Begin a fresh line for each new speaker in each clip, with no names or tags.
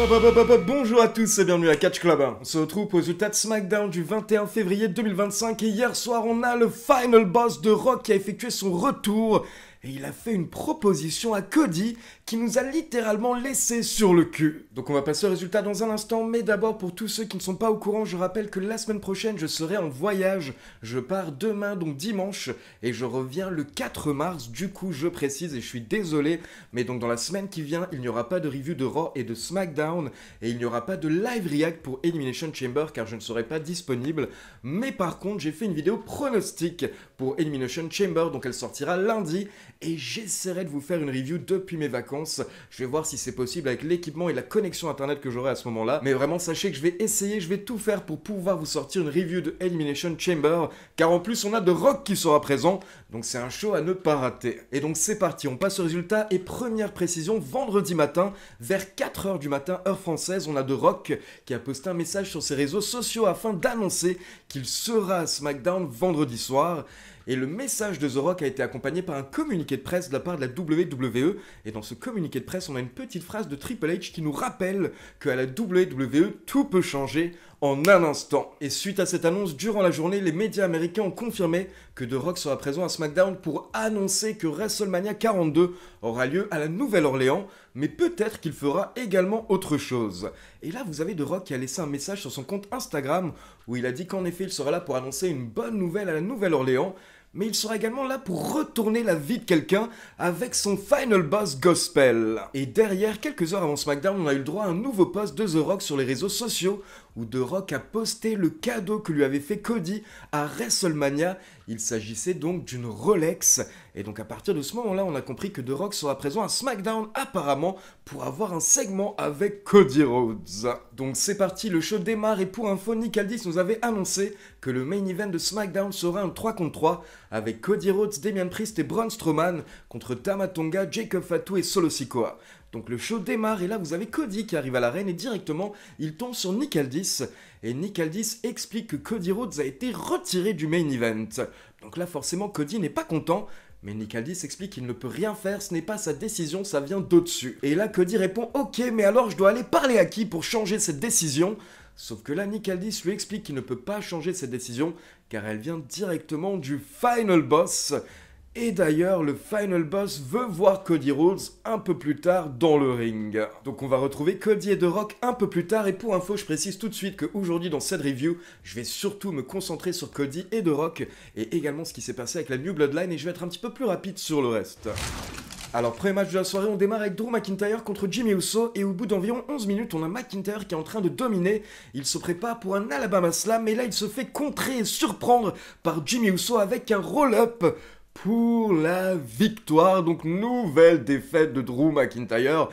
Bonjour à tous et bienvenue à Catch Club. On se retrouve pour le résultat de SmackDown du 21 février 2025 et hier soir on a le final boss de Rock qui a effectué son retour et il a fait une proposition à Cody qui nous a littéralement laissé sur le cul. Donc on va passer au résultat dans un instant, mais d'abord pour tous ceux qui ne sont pas au courant, je rappelle que la semaine prochaine je serai en voyage. Je pars demain, donc dimanche, et je reviens le 4 mars, du coup je précise et je suis désolé, mais donc dans la semaine qui vient, il n'y aura pas de review de Raw et de SmackDown, et il n'y aura pas de live react pour Elimination Chamber car je ne serai pas disponible, mais par contre j'ai fait une vidéo pronostic pour Elimination Chamber, donc elle sortira lundi, et j'essaierai de vous faire une review depuis mes vacances. Je vais voir si c'est possible avec l'équipement et la connexion internet que j'aurai à ce moment-là. Mais vraiment, sachez que je vais essayer, je vais tout faire pour pouvoir vous sortir une review de Elimination Chamber. Car en plus, on a The Rock qui sera présent. Donc c'est un show à ne pas rater. Et donc c'est parti, on passe au résultat. Et première précision, vendredi matin, vers 4h du matin, heure française, on a The Rock qui a posté un message sur ses réseaux sociaux afin d'annoncer qu'il sera à SmackDown vendredi soir. Et le message de The Rock a été accompagné par un communiqué de presse de la part de la WWE. Et dans ce communiqué de presse, on a une petite phrase de Triple H qui nous rappelle qu'à la WWE, tout peut changer en un instant. Et suite à cette annonce, durant la journée, les médias américains ont confirmé que The Rock sera présent à SmackDown pour annoncer que WrestleMania 42 aura lieu à la Nouvelle-Orléans, mais peut-être qu'il fera également autre chose. Et là, vous avez The Rock qui a laissé un message sur son compte Instagram où il a dit qu'en effet, il sera là pour annoncer une bonne nouvelle à la Nouvelle-Orléans, mais il sera également là pour retourner la vie de quelqu'un avec son Final Boss Gospel. Et derrière, quelques heures avant SmackDown, on a eu le droit à un nouveau post de The Rock sur les réseaux sociaux où The Rock a posté le cadeau que lui avait fait Cody à WrestleMania. Il s'agissait donc d'une Rolex. Et donc à partir de ce moment-là, on a compris que The Rock sera présent à SmackDown apparemment pour avoir un segment avec Cody Rhodes. Donc c'est parti, le show démarre et pour info, Nick Aldis nous avait annoncé que le main event de SmackDown sera un 3 contre 3 avec Cody Rhodes, Damian Priest et Braun Strowman contre Tama Tonga, Jacob Fatu et Solo Sikoa. Donc le show démarre et là vous avez Cody qui arrive à l'arène et directement il tombe sur Nick Aldis et Nick Aldis explique que Cody Rhodes a été retiré du main event. Donc là forcément Cody n'est pas content, mais Nick Aldis explique qu'il ne peut rien faire, ce n'est pas sa décision, ça vient d'au-dessus. Et là Cody répond ok, mais alors je dois aller parler à qui pour changer cette décision? Sauf que là Nick Aldis lui explique qu'il ne peut pas changer cette décision car elle vient directement du Final Boss. Et d'ailleurs, le Final Boss veut voir Cody Rhodes un peu plus tard dans le ring. Donc on va retrouver Cody et The Rock un peu plus tard. Et pour info, je précise tout de suite qu'aujourd'hui dans cette review, je vais surtout me concentrer sur Cody et The Rock. Et également ce qui s'est passé avec la New Bloodline. Et je vais être un petit peu plus rapide sur le reste. Alors, premier match de la soirée, on démarre avec Drew McIntyre contre Jimmy Uso. Et au bout d'environ 11 minutes, on a McIntyre qui est en train de dominer. Il se prépare pour un Alabama Slam. Mais là, il se fait contrer et surprendre par Jimmy Uso avec un roll-up pour la victoire. Donc nouvelle défaite de Drew McIntyre.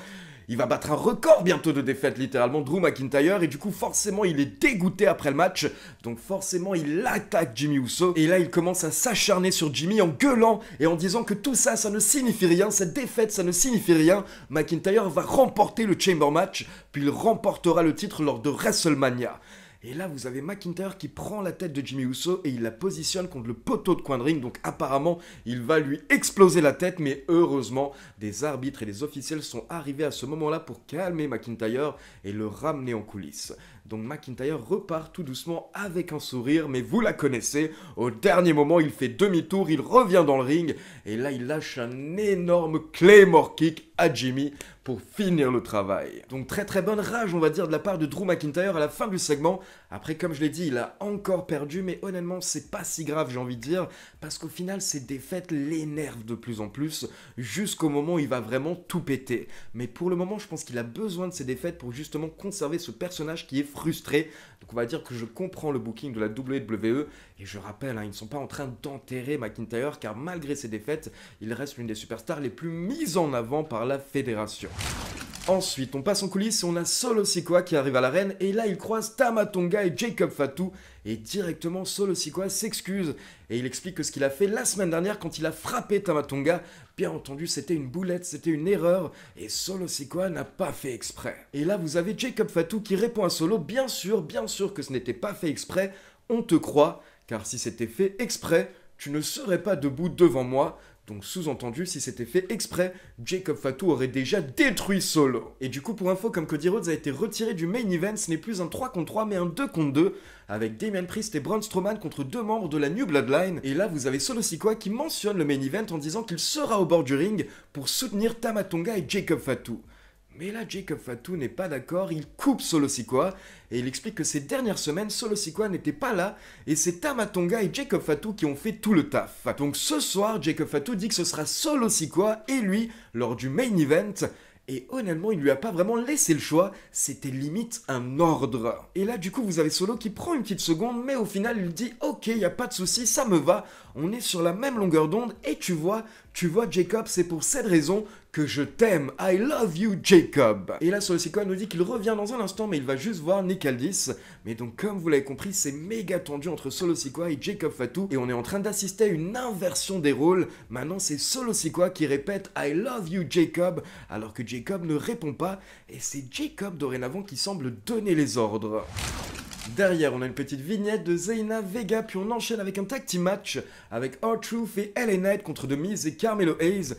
Il va battre un record bientôt de défaites littéralement, Drew McIntyre, et du coup forcément il est dégoûté après le match, donc forcément il attaque Jimmy Uso, et là il commence à s'acharner sur Jimmy en gueulant et en disant que tout ça, ça ne signifie rien, cette défaite ça ne signifie rien. McIntyre va remporter le Chamber Match, puis il remportera le titre lors de WrestleMania. Et là, vous avez McIntyre qui prend la tête de Jimmy Uso et il la positionne contre le poteau de coin de ring. Donc apparemment, il va lui exploser la tête. Mais heureusement, des arbitres et des officiels sont arrivés à ce moment-là pour calmer McIntyre et le ramener en coulisses. Donc McIntyre repart tout doucement avec un sourire, mais vous la connaissez. Au dernier moment, il fait demi-tour, il revient dans le ring. Et là, il lâche un énorme Claymore Kick à Jimmy pour finir le travail. Donc très très bonne rage on va dire de la part de Drew McIntyre à la fin du segment. Après comme je l'ai dit il a encore perdu mais honnêtement c'est pas si grave j'ai envie de dire parce qu'au final ces défaites l'énervent de plus en plus jusqu'au moment où il va vraiment tout péter. Mais pour le moment je pense qu'il a besoin de ces défaites pour justement conserver ce personnage qui est frustré. Donc on va dire que je comprends le booking de la WWE et je rappelle ils ne sont pas en train d'enterrer McIntyre car malgré ses défaites il reste l'une des superstars les plus mises en avant par la fédération. Ensuite, on passe en coulisses et on a Solo Sikoa qui arrive à l'arène et là il croise Tama Tonga et Jacob Fatu et directement Solo Sikoa s'excuse et il explique que ce qu'il a fait la semaine dernière quand il a frappé Tama Tonga, bien entendu c'était une boulette, c'était une erreur et Solo Sikoa n'a pas fait exprès. Et là vous avez Jacob Fatu qui répond à Solo, bien sûr que ce n'était pas fait exprès, on te croit, car si c'était fait exprès, tu ne serais pas debout devant moi. Donc sous-entendu, si c'était fait exprès, Jacob Fatu aurait déjà détruit Solo. Et du coup, pour info, comme Cody Rhodes a été retiré du main event, ce n'est plus un 3 contre 3 mais un 2 contre 2, avec Damian Priest et Braun Strowman contre 2 membres de la New Bloodline. Et là, vous avez Solo Sikoa qui mentionne le main event en disant qu'il sera au bord du ring pour soutenir Tama Tonga et Jacob Fatu. Mais là, Jacob Fatu n'est pas d'accord, il coupe Solo Sikoa et il explique que ces dernières semaines, Solo Sikoa n'était pas là et c'est Tama Tonga et Jacob Fatu qui ont fait tout le taf. Donc ce soir, Jacob Fatu dit que ce sera Solo Sikoa et lui lors du main event. Et honnêtement, il lui a pas vraiment laissé le choix, c'était limite un ordre. Et là, du coup, vous avez Solo qui prend une petite seconde, mais au final, il dit « Ok, y a pas de souci, ça me va, on est sur la même longueur d'onde, et tu vois, Jacob, c'est pour cette raison que je t'aime, I love you, Jacob !» Et là, Solo Sikoa nous dit qu'il revient dans un instant, mais il va juste voir Nick Aldis. Mais donc, comme vous l'avez compris, c'est méga tendu entre Solo Sikoa et Jacob Fatu, et on est en train d'assister à une inversion des rôles. Maintenant, c'est Solo Sikoa qui répète « I love you, Jacob !» alors que Jacob ne répond pas, et c'est Jacob dorénavant qui semble donner les ordres. Derrière, on a une petite vignette de Zelina Vega, puis on enchaîne avec un tag team match avec R-Truth et LA Knight contre The Miz et Carmelo Hayes.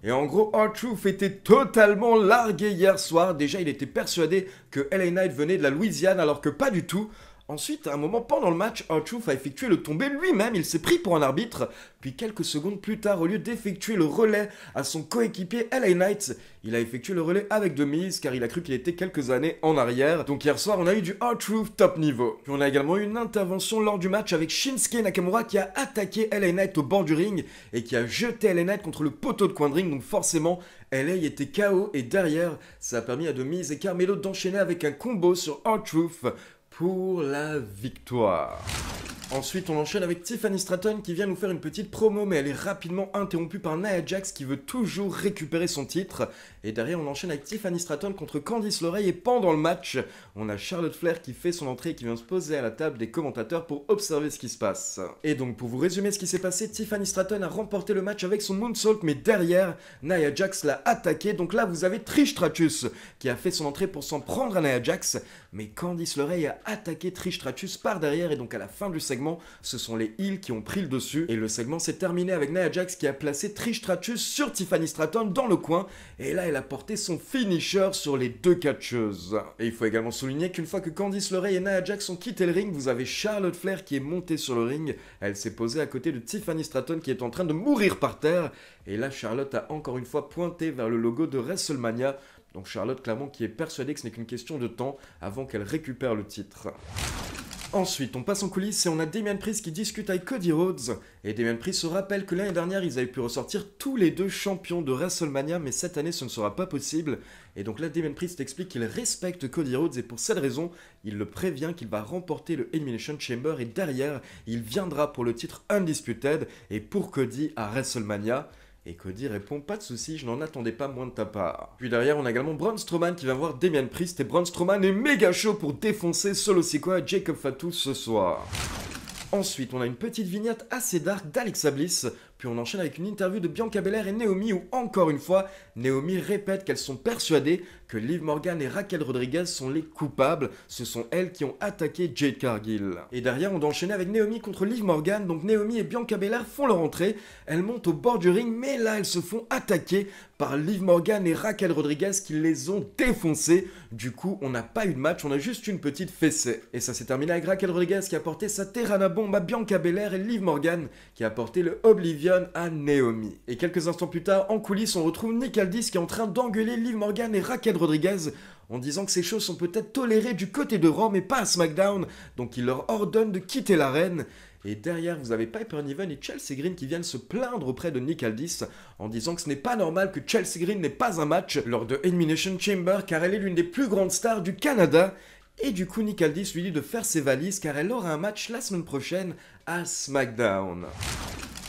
Et en gros, R-Truth était totalement largué hier soir. Déjà, il était persuadé que LA Knight venait de la Louisiane, alors que pas du tout. Ensuite, à un moment pendant le match, R-Truth a effectué le tombé lui-même, il s'est pris pour un arbitre. Puis quelques secondes plus tard, au lieu d'effectuer le relais à son coéquipier LA Knight, il a effectué le relais avec The Miz car il a cru qu'il était quelques années en arrière. Donc hier soir, on a eu du R-Truth top niveau. Puis on a également eu une intervention lors du match avec Shinsuke Nakamura qui a attaqué LA Knight au bord du ring et qui a jeté LA Knight contre le poteau de coin de ring. Donc forcément, LA était KO et derrière, ça a permis à The Miz et Carmelo d'enchaîner avec un combo sur R-Truth pour la victoire. Ensuite, on enchaîne avec Tiffany Stratton qui vient nous faire une petite promo, mais elle est rapidement interrompue par Nia Jax qui veut toujours récupérer son titre. Et derrière, on enchaîne avec Tiffany Stratton contre Candice LeRae et pendant le match, on a Charlotte Flair qui fait son entrée et qui vient se poser à la table des commentateurs pour observer ce qui se passe. Et donc, pour vous résumer ce qui s'est passé, Tiffany Stratton a remporté le match avec son moonsault, mais derrière, Nia Jax l'a attaqué. Donc là, vous avez Trish Stratus qui a fait son entrée pour s'en prendre à Nia Jax, mais Candice LeRae a attaqué Trish Stratus par derrière et donc à la fin du segment, ce sont les heels qui ont pris le dessus et le segment s'est terminé avec Nia Jax qui a placé Trish Stratus sur Tiffany Stratton dans le coin et là elle a porté son finisher sur les deux catcheuses. Et il faut également souligner qu'une fois que Candice LeRae et Nia Jax ont quitté le ring, vous avez Charlotte Flair qui est montée sur le ring, elle s'est posée à côté de Tiffany Stratton qui est en train de mourir par terre et là Charlotte a encore une fois pointé vers le logo de WrestleMania. Donc Charlotte clairement qui est persuadée que ce n'est qu'une question de temps avant qu'elle récupère le titre. Ensuite, on passe en coulisses et on a Damian Priest qui discute avec Cody Rhodes. Et Damian Priest se rappelle que l'année dernière, ils avaient pu ressortir tous les deux champions de WrestleMania, mais cette année, ce ne sera pas possible. Et donc là, Damian Priest explique qu'il respecte Cody Rhodes et pour cette raison, il le prévient qu'il va remporter le Elimination Chamber et derrière, il viendra pour le titre Undisputed et pour Cody à WrestleMania. Et Cody répond « Pas de soucis, je n'en attendais pas moins de ta part ». Puis derrière, on a également Braun Strowman qui va voir Damian Priest et Braun Strowman est méga chaud pour défoncer Solo Sikoa et Jacob Fatu ce soir. Ensuite, on a une petite vignette assez dark d'Alexa Bliss, puis on enchaîne avec une interview de Bianca Belair et Naomi où, encore une fois, Naomi répète qu'elles sont persuadées que Liv Morgan et Raquel Rodriguez sont les coupables, ce sont elles qui ont attaqué Jade Cargill. Et derrière, on doit enchaîner avec Naomi contre Liv Morgan, donc Naomi et Bianca Belair font leur entrée, elles montent au bord du ring, mais là elles se font attaquer par Liv Morgan et Raquel Rodriguez qui les ont défoncées. Du coup, on n'a pas eu de match, on a juste une petite fessée. Et ça s'est terminé avec Raquel Rodriguez qui a porté sa Terrana Bomb à Bianca Belair et Liv Morgan qui a porté le Oblivion à Naomi. Et quelques instants plus tard, en coulisses, on retrouve Nick Aldis qui est en train d'engueuler Liv Morgan et Raquel Rodriguez en disant que ces choses sont peut-être tolérées du côté de Raw mais pas à SmackDown, donc il leur ordonne de quitter l'arène. Et derrière, vous avez Piper Niven et Chelsea Green qui viennent se plaindre auprès de Nick Aldis en disant que ce n'est pas normal que Chelsea Green n'ait pas un match lors de Elimination Chamber car elle est l'une des plus grandes stars du Canada. Et du coup, Nick Aldis lui dit de faire ses valises car elle aura un match la semaine prochaine à SmackDown.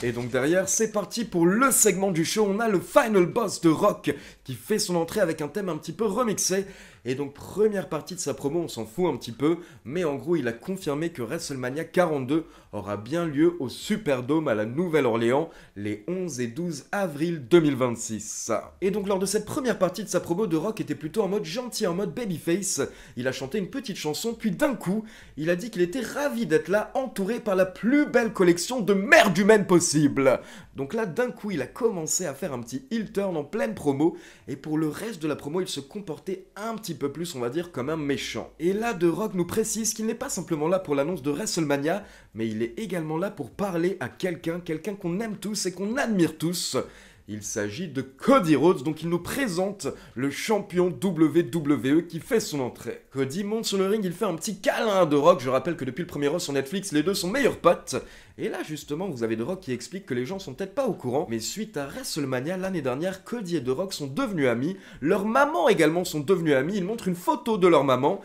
Et donc derrière, c'est parti pour le segment du show. On a le Final Boss de Rock qui fait son entrée avec un thème un petit peu remixé. Et donc première partie de sa promo, on s'en fout un petit peu, mais en gros il a confirmé que WrestleMania 42 aura bien lieu au Superdome à la Nouvelle-Orléans les 11 et 12 avril 2026. Et donc lors de cette première partie de sa promo, The Rock était plutôt en mode gentil, en mode babyface. Il a chanté une petite chanson, puis d'un coup, il a dit qu'il était ravi d'être là, entouré par la plus belle collection de merde humaine possible. Donc là, d'un coup, il a commencé à faire un petit heel turn en pleine promo, et pour le reste de la promo, il se comportait un petit peu plus, on va dire, comme un méchant. Et là, The Rock nous précise qu'il n'est pas simplement là pour l'annonce de WrestleMania, mais il est également là pour parler à quelqu'un qu'on aime tous et qu'on admire tous. Il s'agit de Cody Rhodes, donc il nous présente le champion WWE qui fait son entrée. Cody monte sur le ring, il fait un petit câlin à The Rock. Je rappelle que depuis le premier Raw sur Netflix, les deux sont meilleurs potes. Et là justement, vous avez The Rock qui explique que les gens sont peut-être pas au courant, mais suite à WrestleMania l'année dernière, Cody et The Rock sont devenus amis. Leurs mamans également sont devenues amies. Ils montrent une photo de leur maman.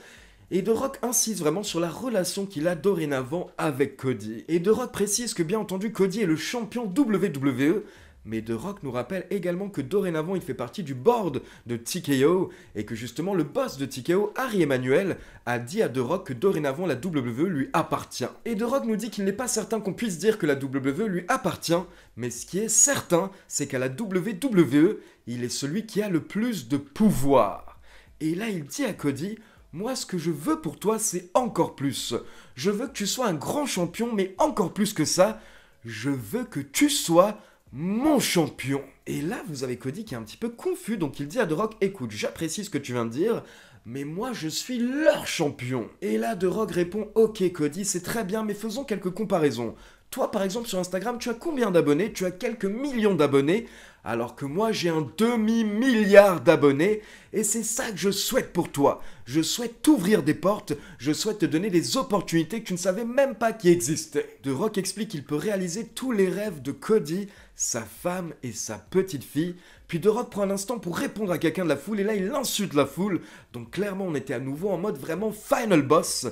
Et The Rock insiste vraiment sur la relation qu'il a dorénavant avec Cody. Et The Rock précise que bien entendu Cody est le champion WWE, mais The Rock nous rappelle également que dorénavant il fait partie du board de TKO et que justement le boss de TKO, Harry Emanuel, a dit à The Rock que dorénavant la WWE lui appartient. Et The Rock nous dit qu'il n'est pas certain qu'on puisse dire que la WWE lui appartient, mais ce qui est certain, c'est qu'à la WWE, il est celui qui a le plus de pouvoir. Et là il dit à Cody: moi, ce que je veux pour toi, c'est encore plus. Je veux que tu sois un grand champion, mais encore plus que ça, je veux que tu sois mon champion. Et là, vous avez Cody qui est un petit peu confus, donc il dit à The Rock: écoute, j'apprécie ce que tu viens de dire, mais moi, je suis leur champion. Et là, The Rock répond: ok Cody, c'est très bien, mais faisons quelques comparaisons. Toi, par exemple, sur Instagram, tu as combien d'abonnés? Tu as quelques millions d'abonnés, alors que moi, j'ai un demi-milliard d'abonnés, et c'est ça que je souhaite pour toi. Je souhaite t'ouvrir des portes, je souhaite te donner des opportunités que tu ne savais même pas qui existaient. The Rock explique qu'il peut réaliser tous les rêves de Cody, sa femme et sa petite fille, puis The Rock prend un instant pour répondre à quelqu'un de la foule, et là, il insulte la foule, donc clairement, on était à nouveau en mode vraiment final boss.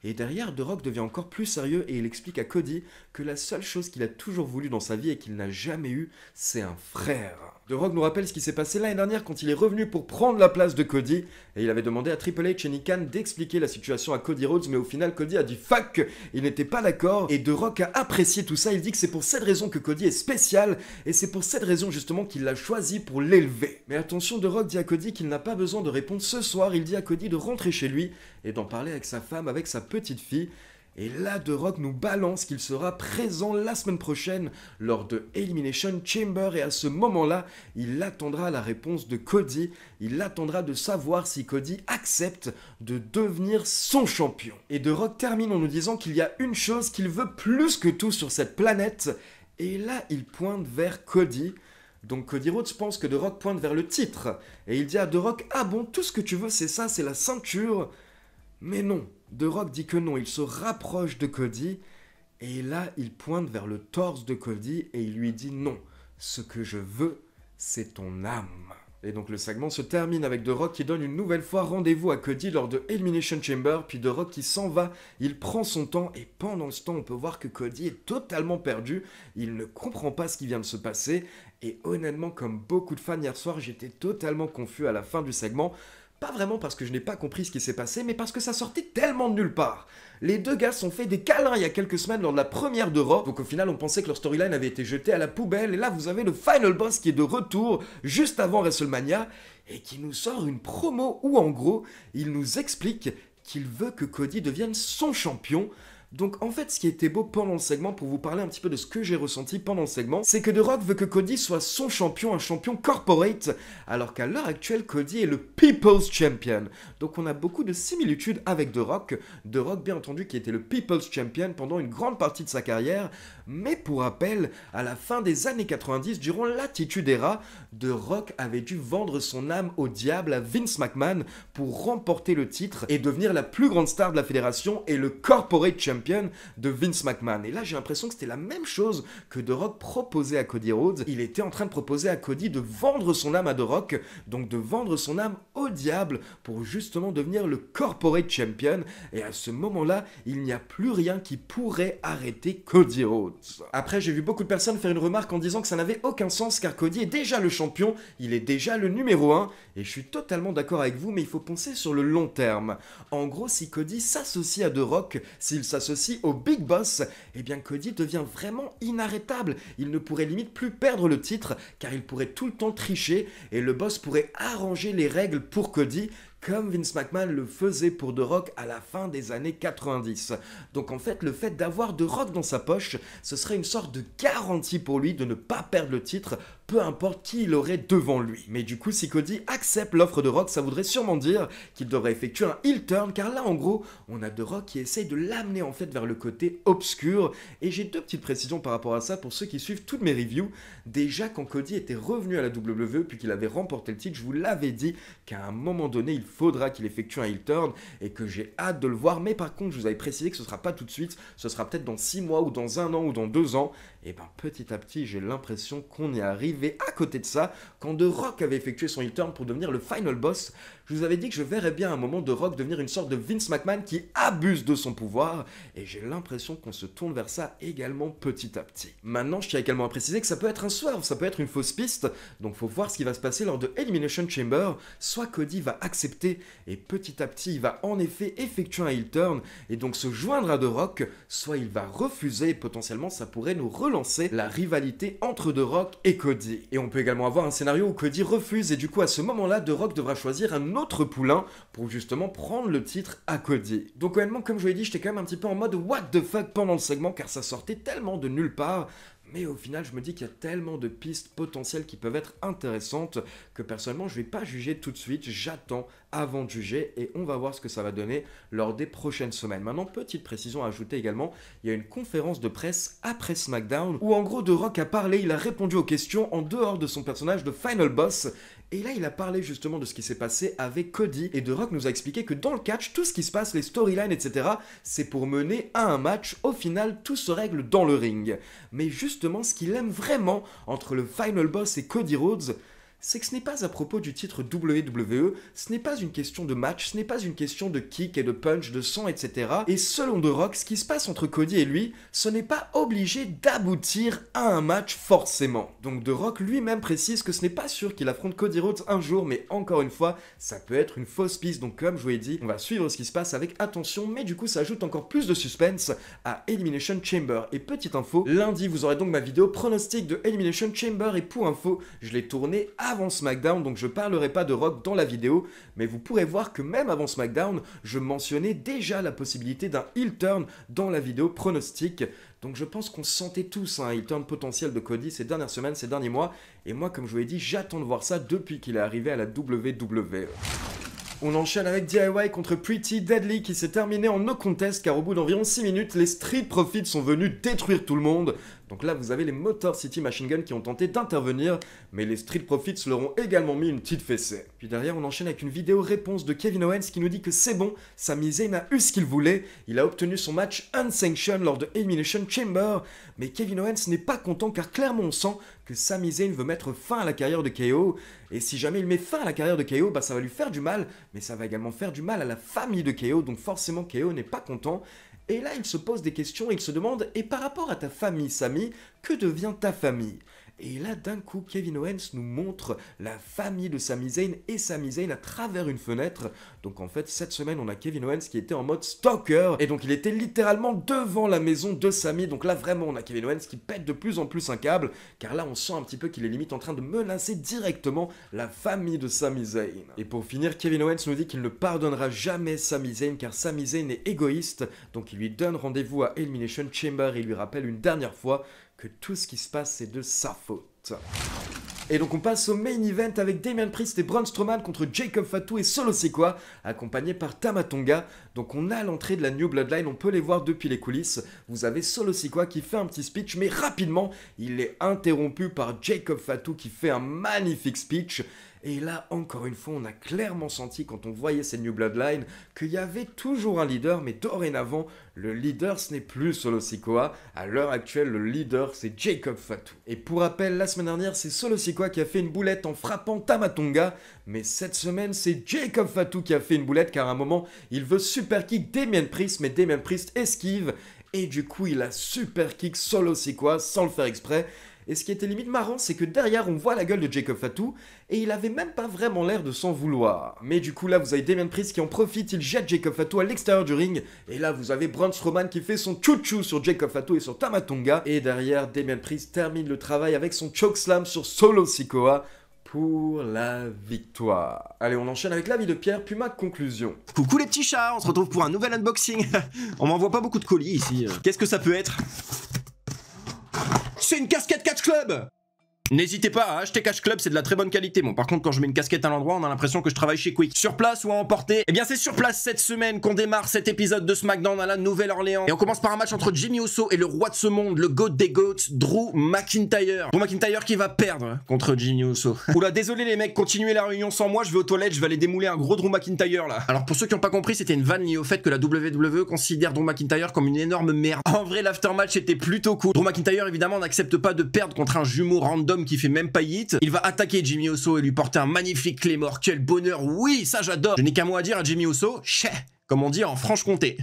Et derrière, The Rock devient encore plus sérieux et il explique à Cody que la seule chose qu'il a toujours voulu dans sa vie et qu'il n'a jamais eu, c'est un frère. The Rock nous rappelle ce qui s'est passé l'année dernière quand il est revenu pour prendre la place de Cody et il avait demandé à Triple H et Nick Khan d'expliquer la situation à Cody Rhodes, mais au final Cody a dit fuck, il n'était pas d'accord et The Rock a apprécié tout ça. Il dit que c'est pour cette raison que Cody est spécial et c'est pour cette raison justement qu'il l'a choisi pour l'élever. Mais attention, The Rock dit à Cody qu'il n'a pas besoin de répondre ce soir, il dit à Cody de rentrer chez lui et d'en parler avec sa femme, avec sa petite fille. Et là, The Rock nous balance qu'il sera présent la semaine prochaine lors de Elimination Chamber et à ce moment-là, il attendra la réponse de Cody, il attendra de savoir si Cody accepte de devenir son champion. Et The Rock termine en nous disant qu'il y a une chose qu'il veut plus que tout sur cette planète, et là, il pointe vers Cody. Donc Cody Rhodes pense que The Rock pointe vers le titre, et il dit à The Rock: ah bon, tout ce que tu veux c'est ça, c'est la ceinture. Mais non, The Rock dit que non, il se rapproche de Cody, et là, il pointe vers le torse de Cody, et il lui dit: non, ce que je veux, c'est ton âme. Et donc le segment se termine avec The Rock qui donne une nouvelle fois rendez-vous à Cody lors de Elimination Chamber, puis The Rock qui s'en va, il prend son temps, et pendant ce temps, on peut voir que Cody est totalement perdu, il ne comprend pas ce qui vient de se passer, et honnêtement, comme beaucoup de fans hier soir, j'étais totalement confus à la fin du segment. Pas vraiment parce que je n'ai pas compris ce qui s'est passé, mais parce que ça sortait tellement de nulle part. Les deux gars se sont fait des câlins il y a quelques semaines lors de la première de Raw, donc au final on pensait que leur storyline avait été jetée à la poubelle, et là vous avez le Final Boss qui est de retour juste avant WrestleMania, et qui nous sort une promo où en gros, il nous explique qu'il veut que Cody devienne son champion. Donc en fait, ce qui était beau pendant le segment, pour vous parler un petit peu de ce que j'ai ressenti pendant le segment, c'est que The Rock veut que Cody soit son champion, un champion corporate, alors qu'à l'heure actuelle, Cody est le People's Champion. Donc on a beaucoup de similitudes avec The Rock bien entendu qui était le People's Champion pendant une grande partie de sa carrière, mais pour rappel, à la fin des années 90, durant l'Attitude Era, The Rock avait dû vendre son âme au diable à Vince McMahon pour remporter le titre et devenir la plus grande star de la fédération et le Corporate Champion de Vince McMahon. Et là, j'ai l'impression que c'était la même chose que The Rock proposait à Cody Rhodes. Il était en train de proposer à Cody de vendre son âme à The Rock, donc de vendre son âme au diable pour justement devenir le Corporate Champion. Et à ce moment-là, il n'y a plus rien qui pourrait arrêter Cody Rhodes. Rhodes. Après, j'ai vu beaucoup de personnes faire une remarque en disant que ça n'avait aucun sens car Cody est déjà le champion, il est déjà le numéro 1, et je suis totalement d'accord avec vous, mais il faut penser sur le long terme. En gros, si Cody s'associe à The Rock, s'il s'associe au Big Boss, eh bien Cody devient vraiment inarrêtable. Il ne pourrait limite plus perdre le titre, car il pourrait tout le temps tricher, et le boss pourrait arranger les règles pour Cody, comme Vince McMahon le faisait pour The Rock à la fin des années 90. Donc en fait, le fait d'avoir The Rock dans sa poche, ce serait une sorte de garantie pour lui de ne pas perdre le titre, peu importe qui il aurait devant lui. Mais du coup, si Cody accepte l'offre de Rock, ça voudrait sûrement dire qu'il devrait effectuer un heel turn, car là, en gros, on a The Rock qui essaye de l'amener en fait vers le côté obscur. Et j'ai deux petites précisions par rapport à ça pour ceux qui suivent toutes mes reviews. Déjà, quand Cody était revenu à la WWE, puis qu'il avait remporté le titre, je vous l'avais dit qu'à un moment donné, il faudra qu'il effectue un heel turn et que j'ai hâte de le voir. Mais par contre, je vous avais précisé que ce sera pas tout de suite, ce sera peut-être dans 6 mois ou dans 1 an ou dans 2 ans. Et ben petit à petit, j'ai l'impression qu'on y est arrivé. À côté de ça, quand The Rock avait effectué son heel turn pour devenir le final boss, je vous avais dit que je verrais bien à un moment The Rock devenir une sorte de Vince McMahon qui abuse de son pouvoir, et j'ai l'impression qu'on se tourne vers ça également petit à petit. Maintenant, je tiens également à préciser que ça peut être un swerve, ça peut être une fausse piste, donc faut voir ce qui va se passer lors de Elimination Chamber. Soit Cody va accepter, et petit à petit, il va en effet effectuer un heel turn, et donc se joindre à The Rock, soit il va refuser, et potentiellement ça pourrait nous relancer la rivalité entre The Rock et Cody. Et on peut également avoir un scénario où Cody refuse, et du coup à ce moment-là, The Rock devra choisir un autre poulain pour justement prendre le titre à Cody. Donc honnêtement, comme je vous l'ai dit, j'étais quand même un petit peu en mode what the fuck pendant le segment, car ça sortait tellement de nulle part. Mais au final, je me dis qu'il y a tellement de pistes potentielles qui peuvent être intéressantes que personnellement, je ne vais pas juger tout de suite. J'attends avant de juger et on va voir ce que ça va donner lors des prochaines semaines. Maintenant, petite précision à ajouter également, il y a une conférence de presse après SmackDown où en gros The Rock a parlé, il a répondu aux questions en dehors de son personnage de Final Boss. Et là, il a parlé justement de ce qui s'est passé avec Cody. Et The Rock nous a expliqué que dans le catch, tout ce qui se passe, les storylines, etc., c'est pour mener à un match. Au final, tout se règle dans le ring. Mais justement, ce qu'il aime vraiment entre le Final Boss et Cody Rhodes, c'est que ce n'est pas à propos du titre WWE, ce n'est pas une question de match, ce n'est pas une question de kick et de punch, de sang, etc. Et selon The Rock, ce qui se passe entre Cody et lui, ce n'est pas obligé d'aboutir à un match forcément. Donc The Rock lui-même précise que ce n'est pas sûr qu'il affronte Cody Rhodes un jour, mais encore une fois, ça peut être une fausse piste. Donc comme je vous l'ai dit, on va suivre ce qui se passe avec attention, mais du coup ça ajoute encore plus de suspense à Elimination Chamber. Et petite info, lundi vous aurez donc ma vidéo pronostic de Elimination Chamber, et pour info, je l'ai tournée avant SmackDown, donc je parlerai pas de Rock dans la vidéo, mais vous pourrez voir que même avant SmackDown, je mentionnais déjà la possibilité d'un heel turn dans la vidéo pronostic. Donc je pense qu'on sentait tous un heel turn potentiel de Cody ces dernières semaines, ces derniers mois, et moi comme je vous l'ai dit, j'attends de voir ça depuis qu'il est arrivé à la WWE. On enchaîne avec DIY contre Pretty Deadly qui s'est terminé en no contest car au bout d'environ 6 minutes, les Street Profits sont venus détruire tout le monde. Donc là, vous avez les Motor City Machine Gun qui ont tenté d'intervenir, mais les Street Profits leur ont également mis une petite fessée. Puis derrière, on enchaîne avec une vidéo réponse de Kevin Owens qui nous dit que c'est bon, Sami Zayn a eu ce qu'il voulait, il a obtenu son match Unsanctioned lors de Elimination Chamber, mais Kevin Owens n'est pas content car clairement on sent que Sami Zayn veut mettre fin à la carrière de KO, et si jamais il met fin à la carrière de KO, bah ça va lui faire du mal, mais ça va également faire du mal à la famille de KO, donc forcément KO n'est pas content. Et là, il se pose des questions et il se demande, et par rapport à ta famille, Sami, que devient ta famille ? Et là, d'un coup, Kevin Owens nous montre la famille de Sami Zayn et Sami Zayn à travers une fenêtre. Donc en fait, cette semaine, on a Kevin Owens qui était en mode stalker. Et donc il était littéralement devant la maison de Sami. Donc là, vraiment, on a Kevin Owens qui pète de plus en plus un câble. Car là, on sent un petit peu qu'il est limite en train de menacer directement la famille de Sami Zayn. Et pour finir, Kevin Owens nous dit qu'il ne pardonnera jamais Sami Zayn car Sami Zayn est égoïste. Donc il lui donne rendez-vous à Elimination Chamber et il lui rappelle une dernière fois que tout ce qui se passe, c'est de sa faute. Et donc on passe au main event avec Damian Priest et Braun Strowman contre Jacob Fatu et Solo Sikoa, accompagnés par Tama Tonga. Donc on a l'entrée de la New Bloodline, on peut les voir depuis les coulisses. Vous avez Solo Sikoa qui fait un petit speech, mais rapidement, il est interrompu par Jacob Fatu qui fait un magnifique speech. Et là, encore une fois, on a clairement senti, quand on voyait ces New Bloodline, qu'il y avait toujours un leader, mais dorénavant, le leader, ce n'est plus Solo Sikoa. À l'heure actuelle, le leader, c'est Jacob Fatu. Et pour rappel, la semaine dernière, c'est Solo Sikoa qui a fait une boulette en frappant Tama Tonga. Mais cette semaine, c'est Jacob Fatu qui a fait une boulette, car à un moment, il veut super kick Damian Priest, mais Damian Priest esquive. et du coup il a super kick Solo Sikoa sans le faire exprès. Et ce qui était limite marrant, c'est que derrière, on voit la gueule de Jacob Fatu, et il avait même pas vraiment l'air de s'en vouloir. Mais du coup, là, vous avez Damien Priest qui en profite, il jette Jacob Fatu à l'extérieur du ring, et là, vous avez Braun Strowman qui fait son chouchou sur Jacob Fatu et sur Tama Tonga, et derrière, Damien Priest termine le travail avec son chokeslam sur Solo Sikoa pour la victoire. Allez, on enchaîne avec l'avis de Pierre, puis ma conclusion.
Coucou les petits chats, on se retrouve pour un nouvel unboxing. On m'envoie pas beaucoup de colis ici. Qu'est-ce que ça peut être? C'est une casquette Catch Club! N'hésitez pas à acheter Catch Club, c'est de la très bonne qualité. Bon, par contre, quand je mets une casquette à l'endroit, on a l'impression que je travaille chez Quick. Sur place ou à emporter? Eh bien, c'est sur place cette semaine qu'on démarre cet épisode de SmackDown à la Nouvelle-Orléans. Et on commence par un match entre Jimmy Uso et le roi de ce monde, le GOAT des GOATs, Drew McIntyre. Drew McIntyre qui va perdre contre Jimmy Uso. Oula, désolé les mecs, continuez la réunion sans moi, je vais aux toilettes, je vais aller démouler un gros Drew McIntyre là. Alors pour ceux qui n'ont pas compris, c'était une vanne liée au fait que la WWE considère Drew McIntyre comme une énorme merde. En vrai, l'aftermatch était plutôt cool. Drew McIntyre évidemment n'accepte pas de perdre contre un jumeau random qui fait même pas il va attaquer Jimmy Uso et lui porter un magnifique Claymore. Quel bonheur, oui, ça j'adore. Je n'ai qu'un mot à dire à Jimmy Uso, chais, comme on dit en Franche-Comté.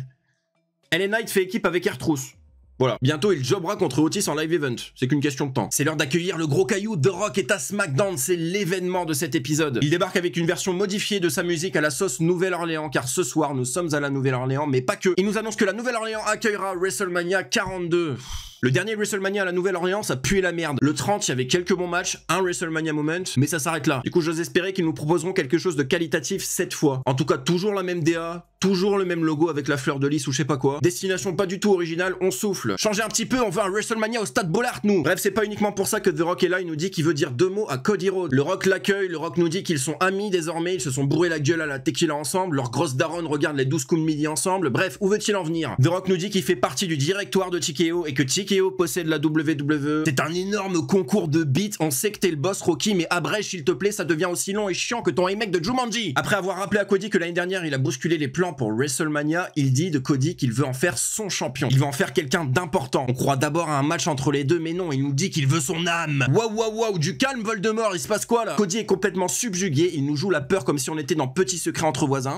LA Knight fait équipe avec R-Truth. Voilà, bientôt il jobbera contre Otis en live event, c'est qu'une question de temps. C'est l'heure d'accueillir le gros caillou, The Rock est à SmackDown, c'est l'événement de cet épisode. Il débarque avec une version modifiée de sa musique à la sauce Nouvelle-Orléans, car ce soir nous sommes à la Nouvelle-Orléans, mais pas que. Il nous annonce que la Nouvelle-Orléans accueillera WrestleMania 42. Le dernier WrestleMania à la Nouvelle-Orléans, ça puait la merde. Le 30, il y avait quelques bons matchs, un WrestleMania moment, mais ça s'arrête là. Du coup, j'ose espérer qu'ils nous proposeront quelque chose de qualitatif cette fois. En tout cas, toujours la même DA, toujours le même logo avec la fleur de lys ou je sais pas quoi. Destination pas du tout originale, on souffle. Changer un petit peu, on veut un WrestleMania au Stade Bollard, nous. Bref, c'est pas uniquement pour ça que The Rock est là, il nous dit qu'il veut dire 2 mots à Cody Rhodes. Le Rock l'accueille, le Rock nous dit qu'ils sont amis désormais, ils se sont bourrés la gueule à la tequila ensemble, leur grosse daronne regarde les 12 coups de midi ensemble. Bref, où veut-il en venir? The Rock nous dit qu'il fait partie du directoire de TKO et que TKO possède la WWE. C'est un énorme concours de beats, on sait que t'es le boss Rocky, mais abrège s'il te plaît, ça devient aussi long et chiant que ton remake de Jumanji. Après avoir rappelé à Cody que l'année dernière il a bousculé les plans pour WrestleMania, il dit de Cody qu'il veut en faire son champion. Il veut en faire quelqu'un d'important. On croit d'abord à un match entre les deux, mais non, il nous dit qu'il veut son âme. Waouh waouh waouh, du calme Voldemort, il se passe quoi là? Cody est complètement subjugué, il nous joue la peur comme si on était dans Petit Secret entre voisins.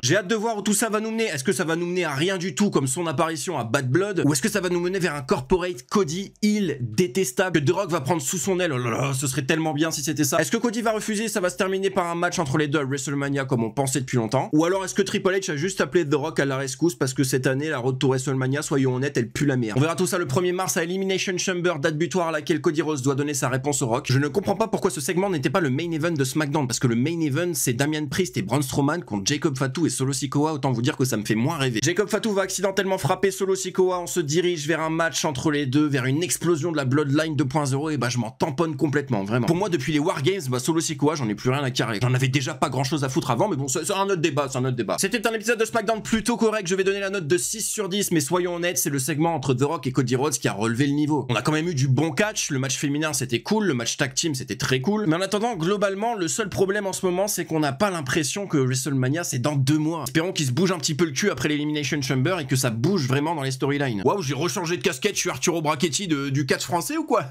J'ai hâte de voir où tout ça va nous mener. Est-ce que ça va nous mener à rien du tout comme son apparition à Bad Blood? Ou est-ce que ça va nous mener vers un corporate Cody heel détestable que The Rock va prendre sous son aile? Oh là là, ce serait tellement bien si c'était ça. Est-ce que Cody va refuser? Ça va se terminer par un match entre les deux à WrestleMania comme on pensait depuis longtemps? Ou alors est-ce que Triple H a juste appelé The Rock à la rescousse parce que cette année la road to WrestleMania, soyons honnêtes, elle pue la merde. On verra tout ça le 1er mars à Elimination Chamber, date butoir à laquelle Cody Rhodes doit donner sa réponse au Rock. Je ne comprends pas pourquoi ce segment n'était pas le main event de SmackDown, parce que le main event c'est Damien Priest et Braun Strowman contre Jacob Fatu et Solo Sikoa. Autant vous dire que ça me fait moins rêver. Jacob Fatu va accidentellement frapper Solo Sikoa, on se dirige vers un match entre les deux, vers une explosion de la Bloodline 2.0 et bah je m'en tamponne complètement, vraiment. Pour moi depuis les Wargames, bah Solo Sikoa j'en ai plus rien à carrer. J'en avais déjà pas grand chose à foutre avant, mais bon c'est un autre débat, c'est un autre débat. C'était un épisode de SmackDown plutôt correct, je vais donner la note de 6 sur 10, mais soyons honnêtes, c'est le segment entre The Rock et Cody Rhodes qui a relevé le niveau. On a quand même eu du bon catch, le match féminin c'était cool, le match tag team c'était très cool, mais en attendant globalement le seul problème en ce moment c'est qu'on n'a pas l'impression que WrestleMania c'est dans 2 mois. Espérons qu'il se bouge un petit peu le cul après l'Elimination Chamber et que ça bouge vraiment dans les storylines. Waouh, j'ai rechangé de casquette, je suis Arturo Brachetti du catch français ou quoi?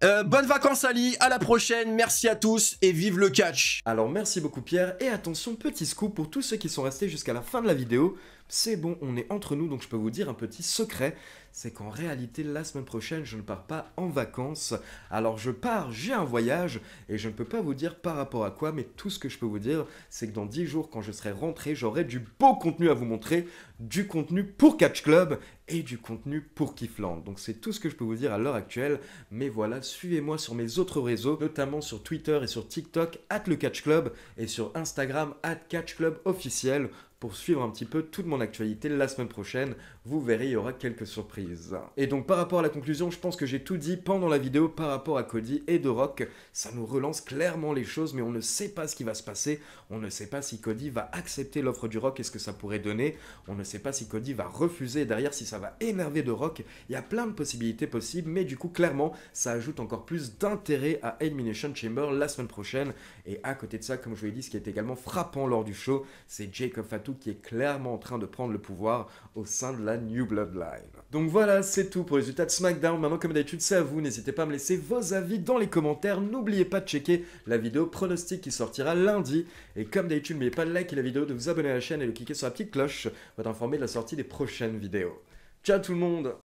Bonnes vacances Ali, à la prochaine, merci à tous et vive le catch.
Alors merci beaucoup Pierre, et attention, petit scoop pour tous ceux qui sont restés jusqu'à la fin de la vidéo, c'est bon, on est entre nous, donc je peux vous dire un petit secret, c'est qu'en réalité la semaine prochaine je ne pars pas en vacances. Alors je pars, j'ai un voyage, et je ne peux pas vous dire par rapport à quoi, mais tout ce que je peux vous dire, c'est que dans 10 jours quand je serai rentré, j'aurai du beau contenu à vous montrer, du contenu pour Catch Club, et du contenu pour Kiffland. Donc c'est tout ce que je peux vous dire à l'heure actuelle, mais voilà, suivez-moi sur mes autres réseaux, notamment sur Twitter et sur TikTok, @lecatchclub, et sur Instagram, @catchclubofficiel, pour suivre un petit peu toute mon actualité la semaine prochaine. Vous verrez, il y aura quelques surprises. Et donc par rapport à la conclusion, je pense que j'ai tout dit pendant la vidéo par rapport à Cody et The Rock. Ça nous relance clairement les choses, mais on ne sait pas ce qui va se passer. On ne sait pas si Cody va accepter l'offre du Rock et ce que ça pourrait donner. On ne sait pas si Cody va refuser derrière, si ça va énerver The Rock. Il y a plein de possibilités possibles, mais du coup clairement, ça ajoute encore plus d'intérêt à Elimination Chamber la semaine prochaine. Et à côté de ça, comme je vous l'ai dit, ce qui est également frappant lors du show, c'est Jacob Fatu qui est clairement en train de prendre le pouvoir au sein de la New Bloodline. Donc voilà, c'est tout pour les résultats de SmackDown. Maintenant, comme d'habitude, c'est à vous. N'hésitez pas à me laisser vos avis dans les commentaires. N'oubliez pas de checker la vidéo pronostic qui sortira lundi. Et comme d'habitude, n'oubliez pas de liker la vidéo, de vous abonner à la chaîne et de cliquer sur la petite cloche pour être informé de la sortie des prochaines vidéos. Ciao tout le monde!